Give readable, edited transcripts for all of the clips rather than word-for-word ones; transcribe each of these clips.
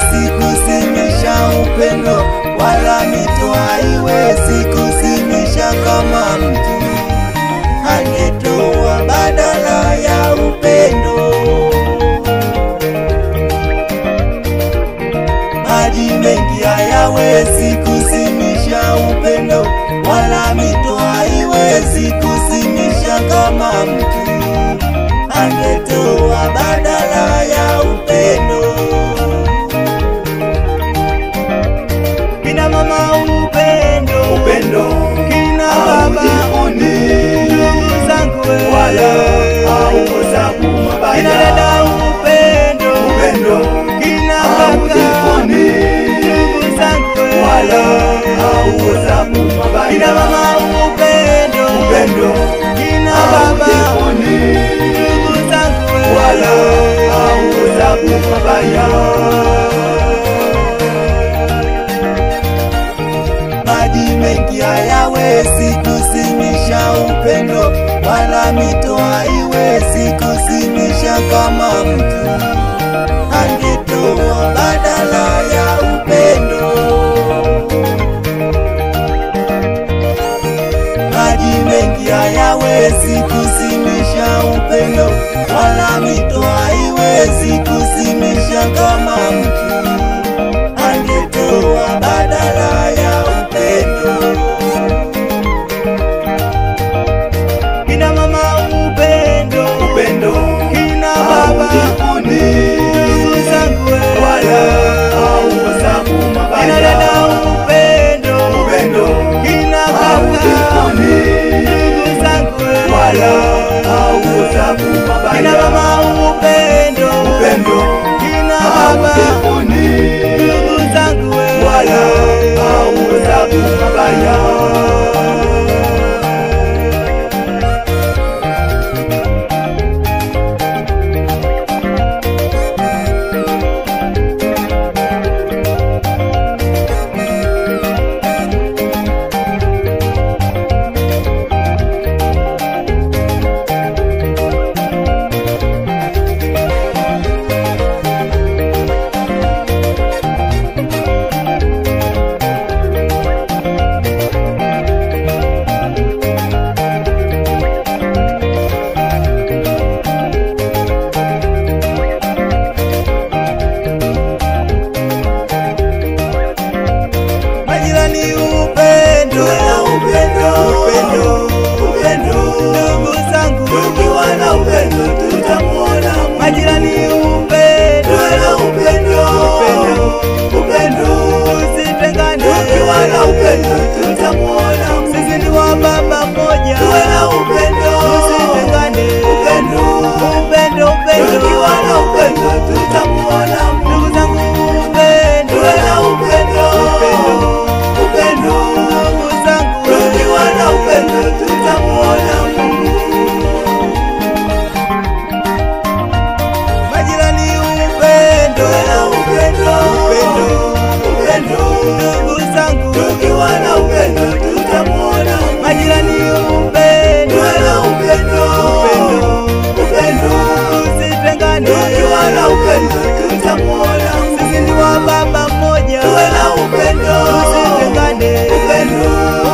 haiwezi kuzimisha upendo, wala mito haiwezi kuzimisha kama mtu angetoa badala ya upendo. Maji mengi hayawezi kuzimisha upendo, wala mito haiwezi kuzimisha kama mtu angetoa badala ya upendo. Kina mama upendo, upendo kina baba ndugu zangu wala haukosabu mabaya. Kina dada upendo, upendo kina kaka ndugu zangu wala haukosabu mabaya. Kina mama upendo, upendo kina baba ndugu zangu wala haukosabu mabaya. Maji mengi hayawezi kuzimisha upendo, wala mito haiwezi kuzimisha kama mtu angetoa badala ya upendo. Maji mengi hayawezi kuzimisha upendo, wala mito haiwezi kuzimisha kama mtu angetoa badala ya upendo. Kina mama upendo, upendo kina baba ndugu zangu wala haukosabu mabaya. Kina dada upendo, upendo kina kaka ndugu zangu wala haukosabu mabaya. Kina mama upendo, upendo kina baba ndugu zangu wala haukosabu mabaya. Majirani upendo, upendo upendo ndugu zangu, tukiwa na upendo tutamuona Mungu. majirani upendo, upendo upendo usitengane, tukiwa na upendo tutamuona Mungu. sisi ni wa baba mmoja, tuwe na upendo usitengane, upendo upendo tukiwa na upendo tutamuona Mungu. ndugu zangu upendo, tuwe na upendo upendo ndugu zangu, tukiwa na upendo tutamuona Mungu. majirani upendo, tuwe na upendo upendo ndugu zangu, tukiwa na upendo tutamuona Mungu. majirani upendo, tuwe na upendo upendo usitengane, tukiwa na upendo tutamuona Mungu. sisi ni wa baba mmoja, tuwe na upendo usitengane, upendo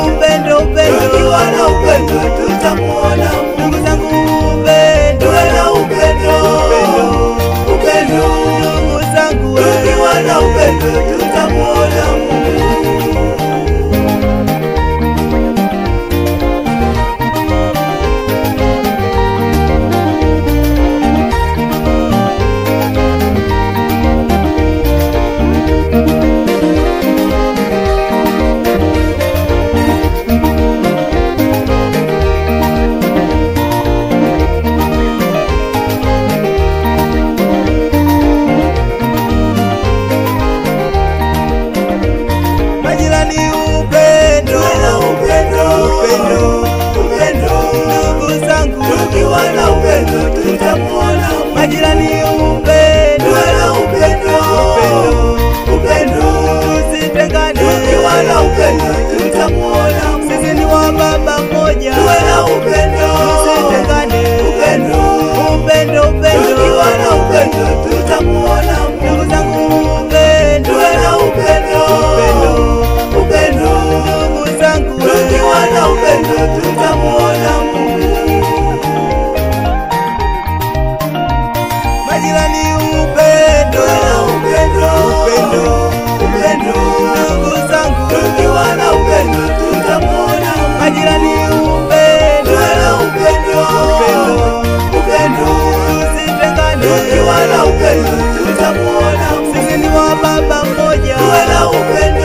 upendo tukiwa na upendo tutamuona Mungu. ndugu zangu upendo, tuwe na upendo upendo ndugu zangu, tukiwa na upendo tutamuona Mungu. tukiwa na upendo tutamuona Mungu. Majirani upendo, upendo, ndugu zangu Tukiwa na upendo tutamuona Mungu. majirani upendo, Upendo, tusitengane. tukiwa na upendo tutamuona Mungu. Sisi ni wa baba mmoja, Tuwe na upendo.